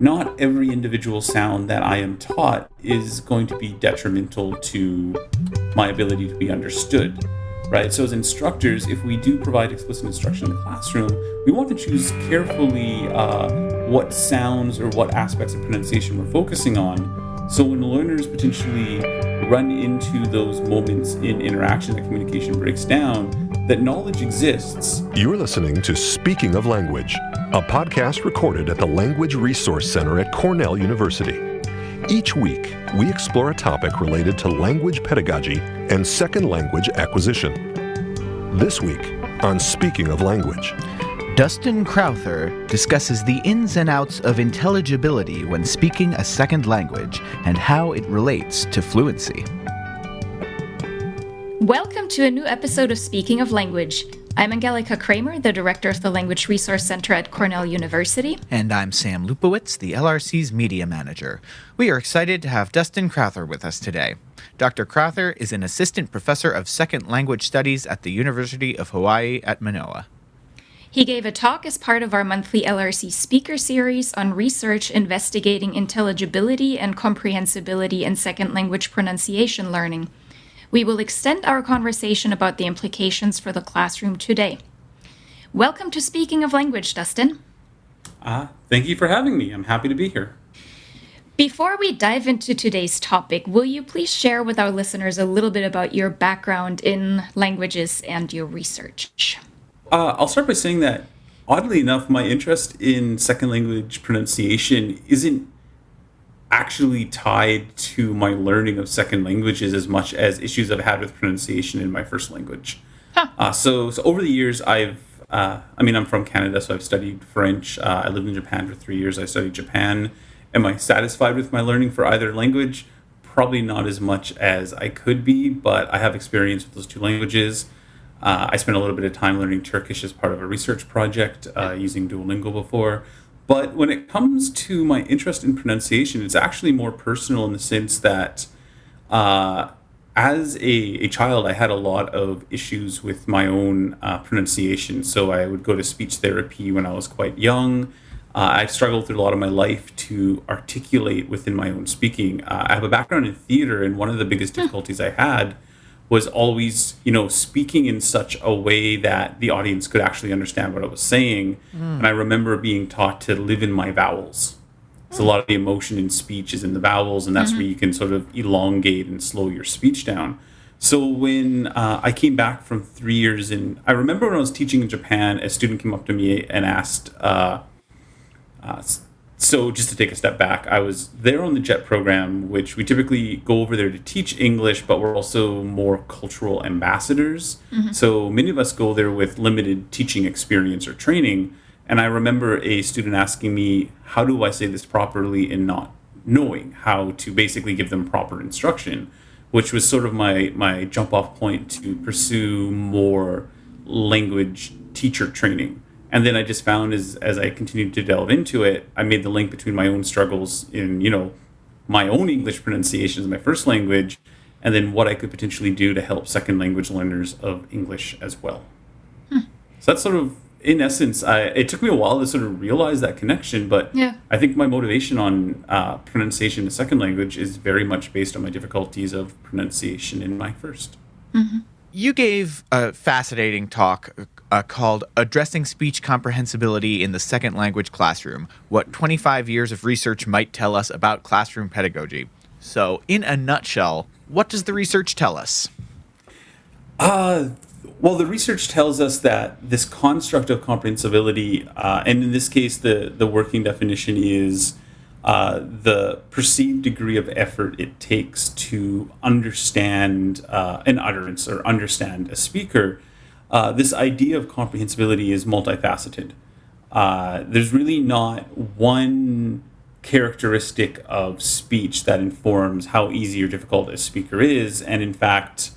not every individual sound that I am taught is going to be detrimental to my ability to be understood, right? So as instructors, if we do provide explicit instruction in the classroom, we want to choose carefully what sounds or what aspects of pronunciation we're focusing on. So when learners potentially run into those moments in interaction that communication breaks down, that knowledge exists. You're listening to Speaking of Language, a podcast recorded at the Language Resource Center at Cornell University. Each week, we explore a topic related to language pedagogy and second language acquisition. This week on Speaking of Language, Dustin Crowther discusses the ins and outs of intelligibility when speaking a second language and how it relates to fluency. Welcome to a new episode of Speaking of Language. I'm Angelica Kramer, the director of the Language Resource Center at Cornell University. And I'm Sam Lupowitz, the LRC's media manager. We are excited to have Dustin Crowther with us today. Dr. Crowther is an assistant professor of second language studies at the University of Hawaii at Manoa. He gave a talk as part of our monthly LRC speaker series on research investigating intelligibility and comprehensibility in second language pronunciation learning. We will extend our conversation about the implications for the classroom today. Welcome to Speaking of Language, Dustin. Thank you for having me. I'm happy to be here. Before we dive into today's topic, will you please share with our listeners a little bit about your background in languages and your research? I'll start by saying that, oddly enough, my interest in second language pronunciation isn't actually tied to my learning of second languages as much as issues I've had with pronunciation in my first language. Huh. So over the years, I'm from Canada, so I've studied French. I lived in Japan for 3 years. I studied Japan. Am I satisfied with my learning for either language? Probably not as much as I could be, but I have experience with those two languages. I spent a little bit of time learning Turkish as part of a research project using Duolingo before. But when it comes to my interest in pronunciation, it's actually more personal in the sense that as a child, I had a lot of issues with my own pronunciation. So I would go to speech therapy when I was quite young. I've struggled through a lot of my life to articulate within my own speaking. I have a background in theater, and one of the biggest difficulties I had was always, speaking in such a way that the audience could actually understand what I was saying. And I remember being taught to live in my vowels. So a lot of the emotion in speech is in the vowels, and that's where you can sort of elongate and slow your speech down. So when I came back from 3 years in, I remember when I was teaching in Japan, a student came up to me and asked, so just to take a step back, I was there on the JET program, which we typically go over there to teach English, but we're also more cultural ambassadors. So many of us go there with limited teaching experience or training. And I remember a student asking me, how do I say this properly, and not knowing how to basically give them proper instruction, which was sort of my jump off point to pursue more language teacher training. And then I just found as I continued to delve into it, I made the link between my own struggles in, my own English pronunciation as my first language, and then what I could potentially do to help second language learners of English as well. So that's sort of, in essence, it took me a while to sort of realize that connection, but Yeah. I think my motivation on pronunciation in a second language is very much based on my difficulties of pronunciation in my first. You gave a fascinating talk called Addressing Speech Comprehensibility in the Second Language Classroom, What 25 Years of Research Might Tell Us About Classroom Pedagogy. So, in a nutshell, what does the research tell us? Well, the research tells us that this construct of comprehensibility, and in this case, the working definition is the perceived degree of effort it takes to understand an utterance or understand a speaker. This idea of comprehensibility is multifaceted. There's really not one characteristic of speech that informs how easy or difficult a speaker is. And in fact,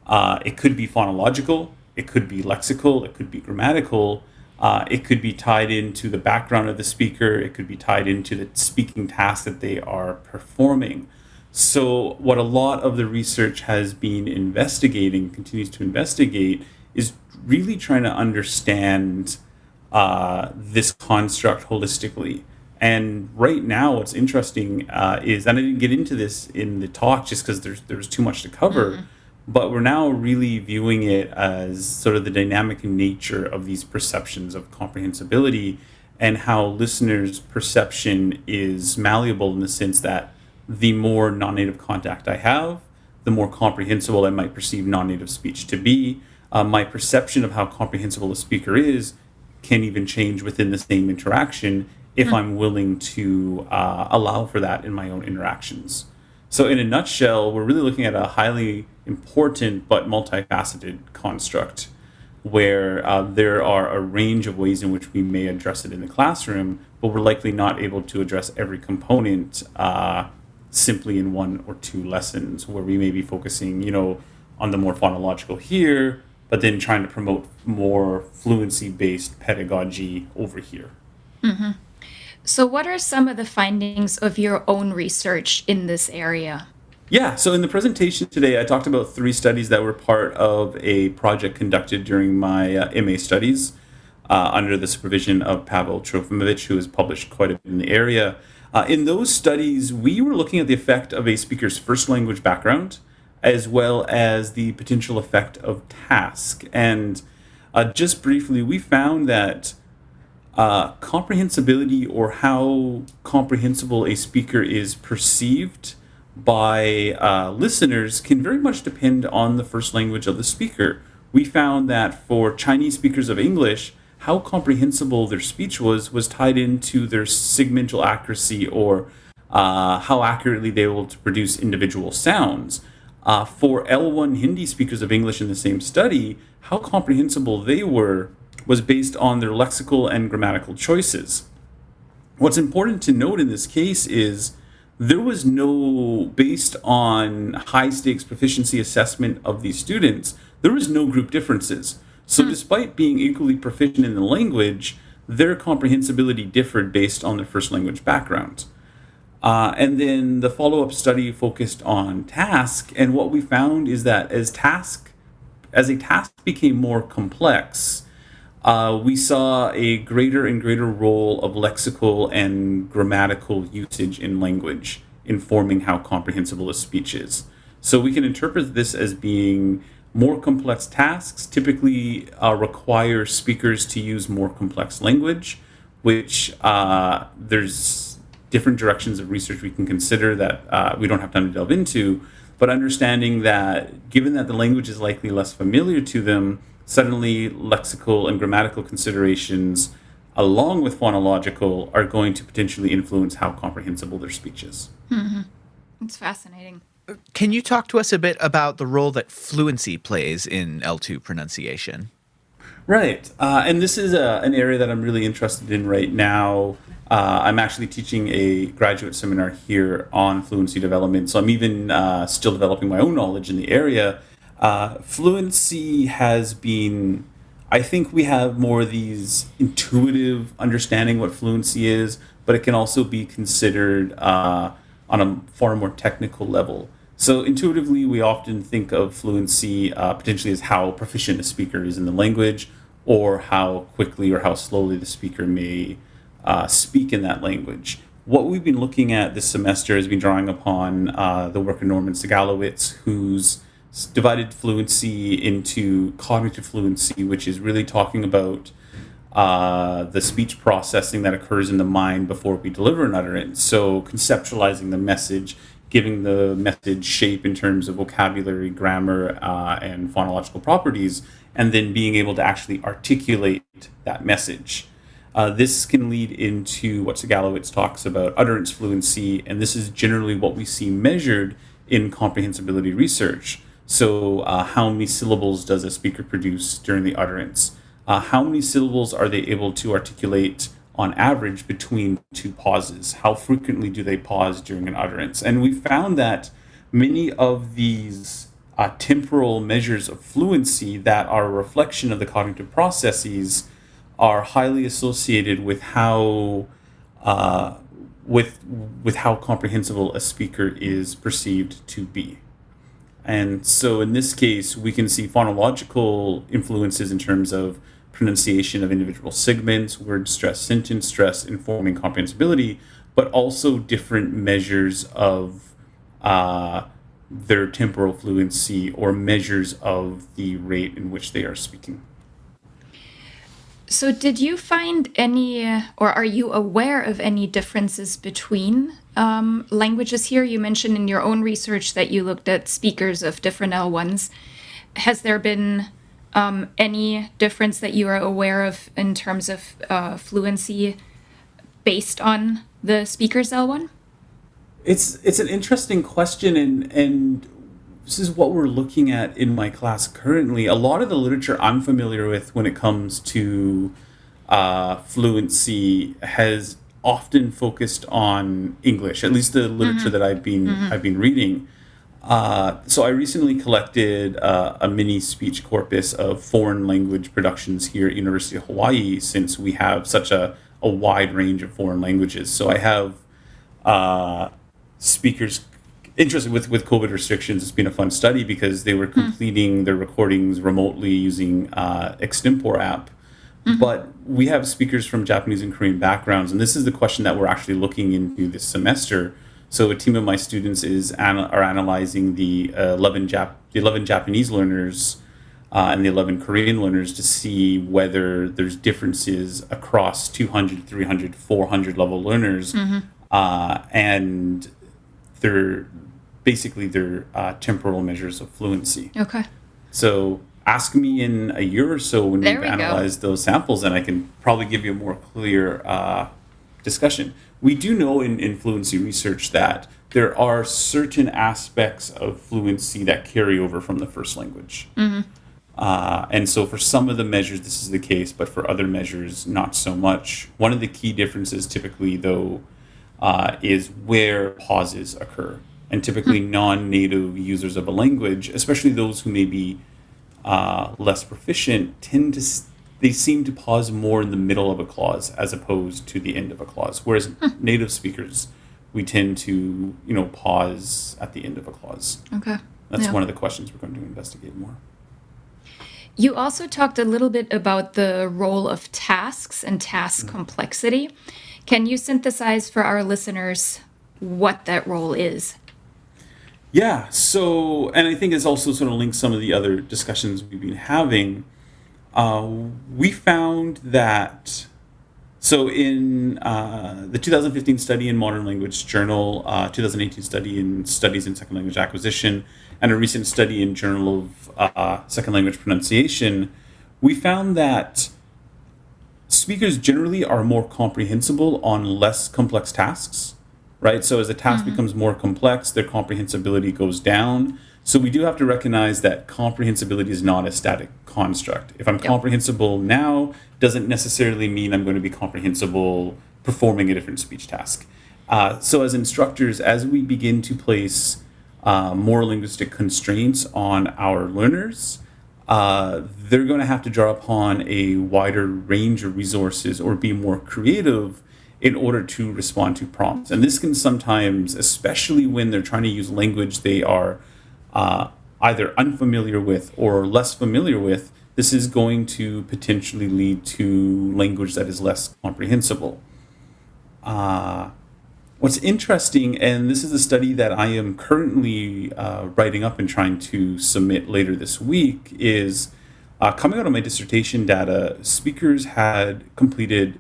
it could be phonological, it could be lexical, it could be grammatical, it could be tied into the background of the speaker, it could be tied into the speaking task that they are performing. So what a lot of the research has been investigating, continues to investigate, is really trying to understand this construct holistically And right now, what's interesting is, and I didn't get into this in the talk just because there's too much to cover, but we're now really viewing it as sort of the dynamic nature of these perceptions of comprehensibility and how listeners' perception is malleable in the sense that the more non-native contact I have, the more comprehensible I might perceive non-native speech to be. My perception of how comprehensible a speaker is can even change within the same interaction if I'm willing to allow for that in my own interactions. So in a nutshell, we're really looking at a highly important but multifaceted construct where there are a range of ways in which we may address it in the classroom, but we're likely not able to address every component simply in one or two lessons, where we may be focusing, on the more phonological here, but then trying to promote more fluency-based pedagogy over here. So what are some of the findings of your own research in this area? Yeah, so in the presentation today, I talked about 3 studies that were part of a project conducted during my MA studies under the supervision of Pavel Trofimovich, who has published quite a bit in the area. In those studies, we were looking at the effect of a speaker's first language background, as well as the potential effect of task. And just briefly, we found that comprehensibility, or how comprehensible a speaker is perceived by listeners, can very much depend on the first language of the speaker. We found that for Chinese speakers of English, how comprehensible their speech was tied into their segmental accuracy, or how accurately they were able to produce individual sounds. For L1 Hindi speakers of English in the same study, how comprehensible they were was based on their lexical and grammatical choices. What's important to note in this case is there was no, based on high stakes proficiency assessment of these students, there was no group differences. So despite being equally proficient in the language, their comprehensibility differed based on their first language background. And then the follow-up study focused on task, and what we found is that as a task became more complex, we saw a greater and greater role of lexical and grammatical usage in language, informing how comprehensible a speech is. So we can interpret this as being more complex tasks typically require speakers to use more complex language, which there's different directions of research we can consider that we don't have time to delve into, but understanding that given that the language is likely less familiar to them, suddenly lexical and grammatical considerations, along with phonological, are going to potentially influence how comprehensible their speech is. It's fascinating. Can you talk to us a bit about the role that fluency plays in L2 pronunciation? Right. And this is an area that I'm really interested in right now. I'm actually teaching a graduate seminar here on fluency development, so I'm even still developing my own knowledge in the area. Fluency has been, I think we have more of these intuitive understanding what fluency is, but it can also be considered on a far more technical level. So intuitively, we often think of fluency potentially as how proficient a speaker is in the language, or how quickly or how slowly the speaker may speak in that language. What we've been looking at this semester has been drawing upon the work of Norman Segalowitz, who's divided fluency into cognitive fluency, which is really talking about the speech processing that occurs in the mind before we deliver an utterance. So conceptualizing the message, giving the message shape in terms of vocabulary, grammar, and phonological properties, and then being able to actually articulate that message. This can lead into what Segalowitz talks about utterance fluency, and this is generally what we see measured in comprehensibility research. So how many syllables does a speaker produce during the utterance? How many syllables are they able to articulate on average between two pauses? How frequently do they pause during an utterance? And we found that many of these temporal measures of fluency that are a reflection of the cognitive processes are highly associated with how with how comprehensible a speaker is perceived to be. And so in this case, we can see phonological influences in terms of pronunciation of individual segments, word stress, sentence stress, informing comprehensibility, but also different measures of their temporal fluency or measures of the rate in which they are speaking. So, did you find any, or are you aware of any differences between languages here? You mentioned in your own research that you looked at speakers of different L1s. Has there been any difference that you are aware of in terms of fluency based on the speaker's L1? It's an interesting question, and this is what we're looking at in my class currently. A lot of the literature I'm familiar with when it comes to fluency has often focused on English, at least the literature that I've been reading. So I recently collected a mini speech corpus of foreign language productions here at University of Hawaii, since we have such a wide range of foreign languages. So I have speakers interested with COVID restrictions. It's been a fun study because they were completing their recordings remotely using Extempore app. But we have speakers from Japanese and Korean backgrounds, and this is the question that we're actually looking into this semester. So a team of my students are analyzing the 11 Japanese learners and the 11 Korean learners to see whether there's differences across 200, 300, 400 level learners, and their temporal measures of fluency. Okay. So ask me in a year or so when There we've we go. analyzed those samples, and I can probably give you a more clear discussion. We do know in fluency research that there are certain aspects of fluency that carry over from the first language. And so for some of the measures, this is the case, but for other measures, not so much. One of the key differences typically, though, is where pauses occur. And typically non-native users of a language, especially those who may be less proficient, they seem to pause more in the middle of a clause as opposed to the end of a clause. Whereas native speakers, we tend to, pause at the end of a clause. Okay. That's Yeah. one of the questions we're going to investigate more. You also talked a little bit about the role of tasks and task complexity. Can you synthesize for our listeners what that role is? Yeah, so, and I think it's also sort of linked some of the other discussions we've been having. We found that, so in the 2015 study in Modern Language Journal, 2018 study in Studies in Second Language Acquisition, and a recent study in Journal of Second Language Pronunciation, we found that speakers generally are more comprehensible on less complex tasks, right? So as the task becomes more complex, their comprehensibility goes down. So we do have to recognize that comprehensibility is not a static construct. If I'm comprehensible now, doesn't necessarily mean I'm going to be comprehensible performing a different speech task. So as instructors, as we begin to place more linguistic constraints on our learners, they're going to have to draw upon a wider range of resources or be more creative in order to respond to prompts. And this can sometimes, especially when they're trying to use language they are either unfamiliar with or less familiar with, this is going to potentially lead to language that is less comprehensible. What's interesting, and this is a study that I am currently writing up and trying to submit later this week, is coming out of my dissertation data, speakers had completed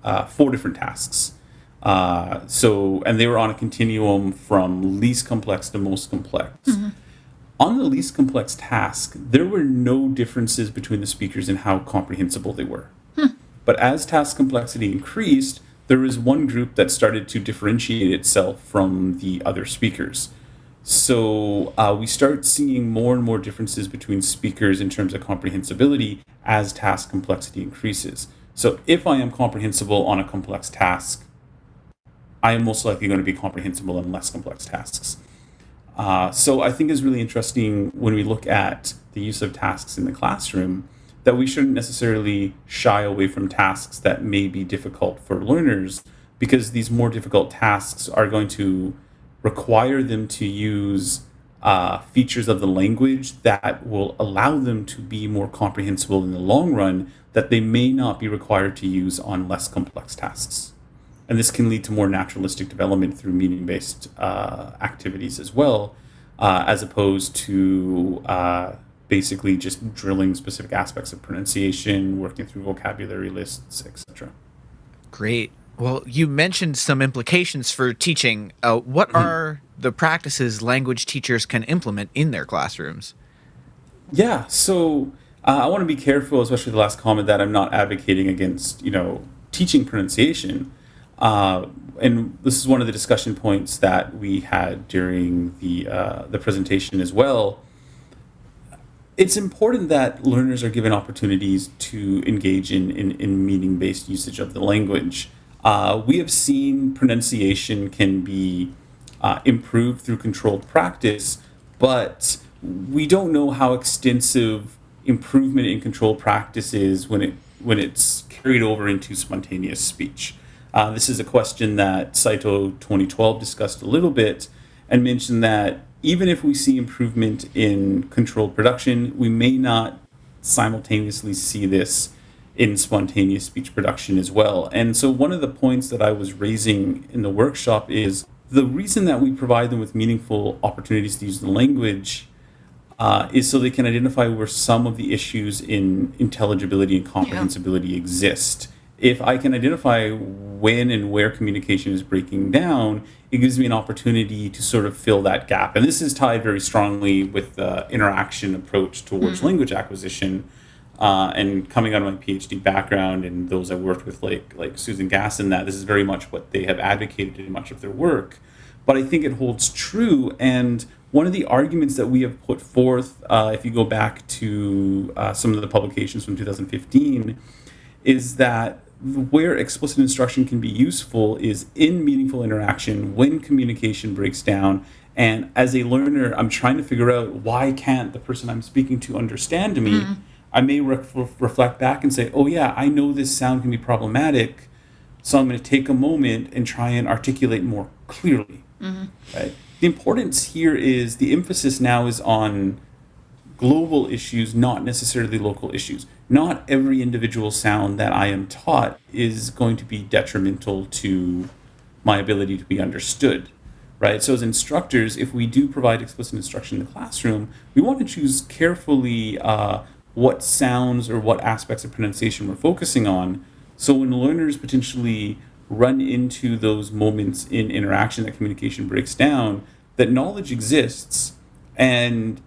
4 different tasks. And they were on a continuum from least complex to most complex. On the least complex task, there were no differences between the speakers in how comprehensible they were. But as task complexity increased, there was one group that started to differentiate itself from the other speakers. So we start seeing more and more differences between speakers in terms of comprehensibility as task complexity increases. So if I am comprehensible on a complex task, I am most likely going to be comprehensible in less complex tasks. So I think it's really interesting when we look at the use of tasks in the classroom that we shouldn't necessarily shy away from tasks that may be difficult for learners, because these more difficult tasks are going to require them to use features of the language that will allow them to be more comprehensible in the long run that they may not be required to use on less complex tasks. And this can lead to more naturalistic development through meaning-based activities as well, as opposed to basically just drilling specific aspects of pronunciation, working through vocabulary lists, etc. Great. Well, you mentioned some implications for teaching. What are the practices language teachers can implement in their classrooms? Yeah, so I want to be careful, especially the last comment, that I'm not advocating against, teaching pronunciation. And this is one of the discussion points that we had during the presentation as well. It's important that learners are given opportunities to engage in meaning-based usage of the language. We have seen pronunciation can be improved through controlled practice, but we don't know how extensive improvement in controlled practice is when it's carried over into spontaneous speech. This is a question that Saito 2012 discussed a little bit and mentioned that even if we see improvement in controlled production, we may not simultaneously see this in spontaneous speech production as well. And so one of the points that I was raising in the workshop is the reason that we provide them with meaningful opportunities to use the language is so they can identify where some of the issues in intelligibility and comprehensibility exist. If I can identify when and where communication is breaking down, it gives me an opportunity to sort of fill that gap. And this is tied very strongly with the interaction approach towards language acquisition. And coming out of my PhD background and those I worked with, like Susan Gasson, that this is very much what they have advocated in much of their work. But I think it holds true. And one of the arguments that we have put forth, if you go back to some of the publications from 2015, is that where explicit instruction can be useful is in meaningful interaction when communication breaks down. And as a learner, I'm trying to figure out why can't the person I'm speaking to understand me. I may reflect back and say, oh yeah, I know this sound can be problematic, so I'm going to take a moment and try and articulate more clearly. Right? The importance here is the emphasis now is on global issues, not necessarily local issues. Not every individual sound that I am taught is going to be detrimental to my ability to be understood, right? So as instructors, if we do provide explicit instruction in the classroom, we want to choose carefully what sounds or what aspects of pronunciation we're focusing on. So when learners potentially run into those moments in interaction that communication breaks down, that knowledge exists, and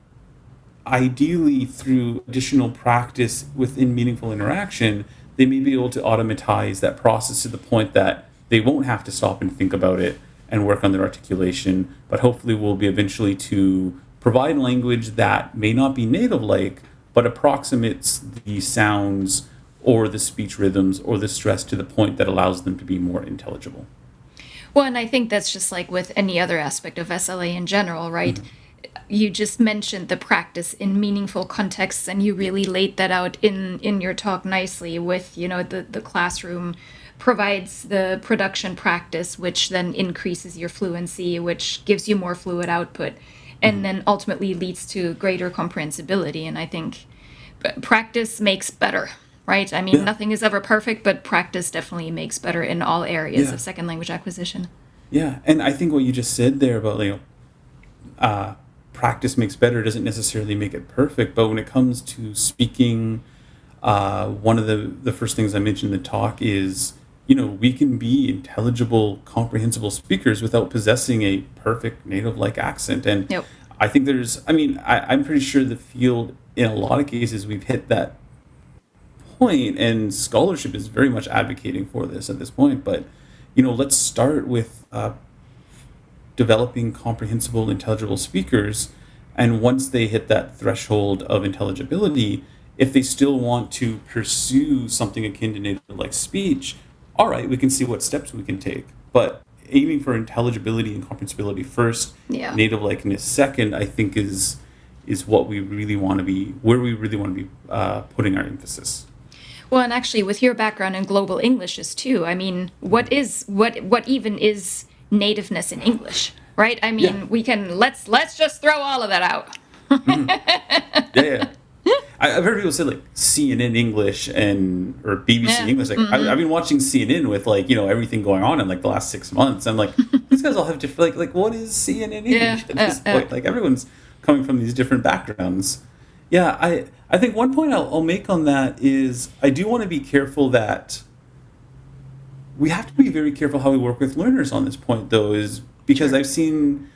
ideally through additional practice within meaningful interaction, they may be able to automatize that process to the point that they won't have to stop and think about it and work on their articulation, but hopefully will be eventually to provide language that may not be native-like, but approximates the sounds or the speech rhythms or the stress to the point that allows them to be more intelligible. Well, and I think that's just like with any other aspect of SLA in general, right? You just mentioned the practice in meaningful contexts, and you really laid that out in your talk nicely with, the classroom provides the production practice, which then increases your fluency, which gives you more fluid output, and then ultimately leads to greater comprehensibility. And I think practice makes better, right? I mean, nothing is ever perfect, but practice definitely makes better in all areas of second language acquisition. Yeah, and I think what you just said there about, practice makes better doesn't necessarily make it perfect, but when it comes to speaking, one of the first things I mentioned in the talk is, we can be intelligible, comprehensible speakers without possessing a perfect native-like accent. And I think I'm pretty sure the field, in a lot of cases, we've hit that point, and scholarship is very much advocating for this at this point. But, let's start with developing comprehensible, intelligible speakers. And once they hit that threshold of intelligibility, if they still want to pursue something akin to native-like speech, all right, we can see what steps we can take. But aiming for intelligibility and comprehensibility first, native-likeness second, I think is what we really want to be, where we really want to be putting our emphasis. Well, and actually, with your background in global Englishes too, I mean, what even is nativeness in English, right? I mean, we can let's just throw all of that out. I've heard people say like CNN English or BBC English. Like I've been watching CNN with like everything going on in like the last 6 months. I'm like, these guys all have different like what is CNN English at this point? Like everyone's coming from these different backgrounds. Yeah, I think one point I'll make on that is I do want to be careful that we have to be very careful how we work with learners on this point, though, is because I've seen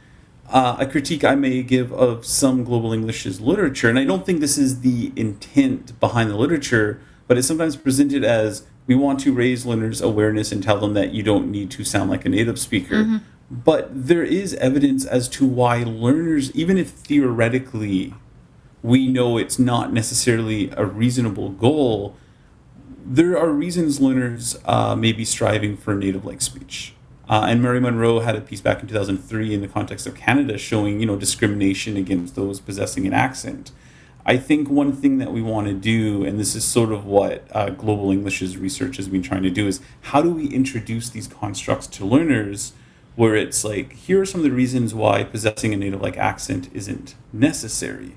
a critique I may give of some Global English's literature, and I don't think this is the intent behind the literature, but it's sometimes presented as we want to raise learners' awareness and tell them that you don't need to sound like a native speaker. But there is evidence as to why learners, even if theoretically we know it's not necessarily a reasonable goal, there are reasons learners may be striving for native-like speech. And Mary Monroe had a piece back in 2003 in the context of Canada showing, discrimination against those possessing an accent. I think one thing that we want to do, and this is sort of what Global English's research has been trying to do, is how do we introduce these constructs to learners where it's like, here are some of the reasons why possessing a native-like accent isn't necessary.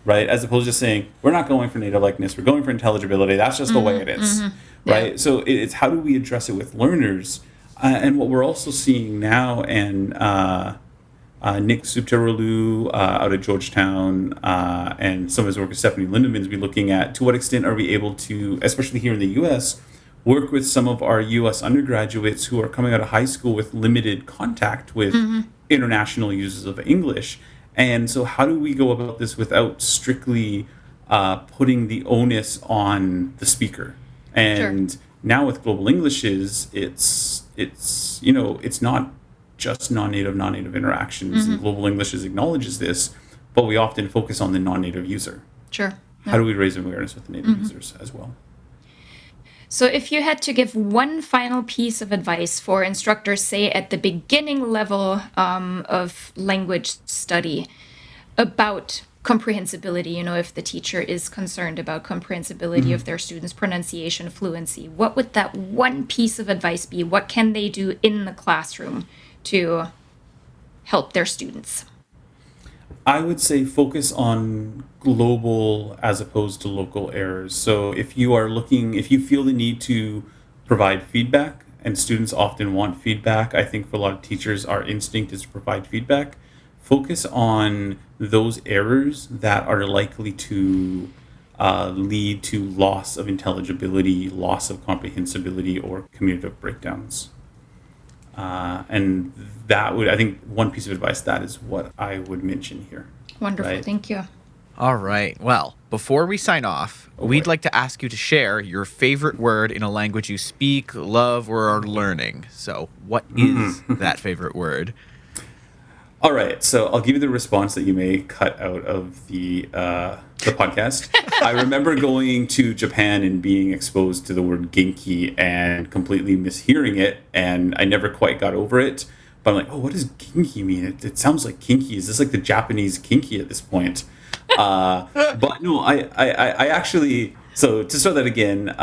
Right, as opposed to just saying we're not going for native likeness, we're going for intelligibility. That's just the way it is, right? Yeah. So it's how do we address it with learners, and what we're also seeing now. And Nick Subterolu out of Georgetown and some of his work with Stephanie Lindemann's be looking at to what extent are we able to, especially here in the U.S., work with some of our U.S. undergraduates who are coming out of high school with limited contact with international users of English. And so how do we go about this without strictly putting the onus on the speaker? And now with Global Englishes, it's not just non-native interactions. And Global Englishes acknowledges this, but we often focus on the non-native user. How do we raise awareness with the native users as well? So if you had to give one final piece of advice for instructors, say at the beginning level of language study about comprehensibility, if the teacher is concerned about comprehensibility of their students' pronunciation fluency, what would that one piece of advice be? What can they do in the classroom to help their students? I would say focus on global as opposed to local errors. So if you feel the need to provide feedback, and students often want feedback, I think for a lot of teachers, our instinct is to provide feedback. Focus on those errors that are likely to lead to loss of intelligibility, loss of comprehensibility, or communicative breakdowns. And that would, I think, one piece of advice, that is what I would mention here. Wonderful. Right? Thank you. All right. Well, before we sign off, we'd like to ask you to share your favorite word in a language you speak, love, or are learning. So what is that favorite word? All right. So I'll give you the response that you may cut out of the podcast. I remember going to Japan and being exposed to the word genki and completely mishearing it, and I never quite got over it. But I'm like, what does genki mean? It sounds like kinky. Is this like the Japanese kinky at this point? But no, I actually, so to start that again,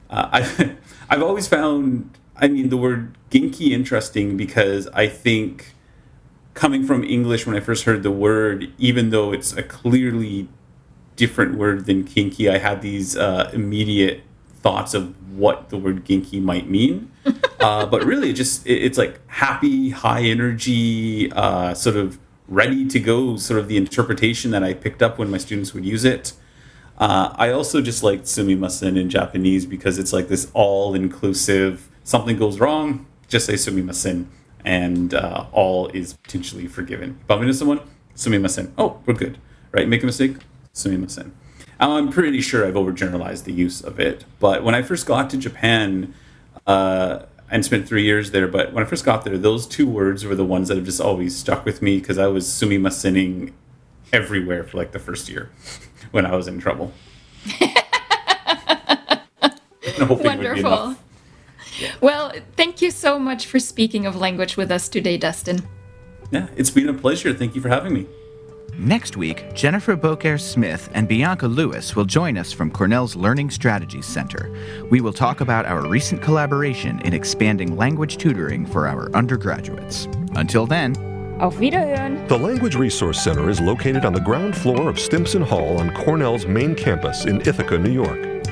I've always found, the word genki interesting because I think coming from English, when I first heard the word, even though it's a clearly different word than kinky, I had these immediate thoughts of what the word genki might mean. But really, it's like happy, high energy, sort of ready to go, sort of the interpretation that I picked up when my students would use it. I also just liked sumimasen in Japanese because it's like this all-inclusive, something goes wrong, just say sumimasen, and all is potentially forgiven. Bump into someone, sumimasen. Oh, we're good, right? Make a mistake, sumimasen. I'm pretty sure I've overgeneralized the use of it, but when I first got to Japan, and spent 3 years there, but when I first got there, those two words were the ones that have just always stuck with me because I was sumimasening everywhere for like the first year when I was in trouble. Wonderful. Yeah. Well, thank you so much for speaking of language with us today, Dustin. Yeah, it's been a pleasure. Thank you for having me. Next week, Jennifer Beaucaire-Smith and Bianca Lewis will join us from Cornell's Learning Strategies Center. We will talk about our recent collaboration in expanding language tutoring for our undergraduates. Until then, Auf Wiederhören! The Language Resource Center is located on the ground floor of Stimson Hall on Cornell's main campus in Ithaca, New York.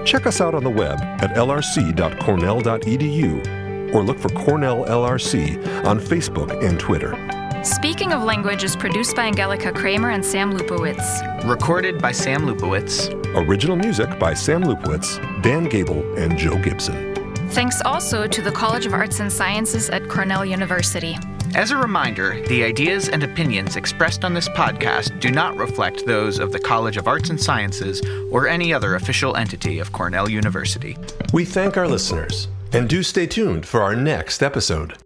Check us out on the web at lrc.cornell.edu or look for Cornell LRC on Facebook and Twitter. Speaking of Language is produced by Angelica Kramer and Sam Lupowitz. Recorded by Sam Lupowitz. Original music by Sam Lupowitz, Dan Gable, and Joe Gibson. Thanks also to the College of Arts and Sciences at Cornell University. As a reminder, the ideas and opinions expressed on this podcast do not reflect those of the College of Arts and Sciences or any other official entity of Cornell University. We thank our listeners, and do stay tuned for our next episode.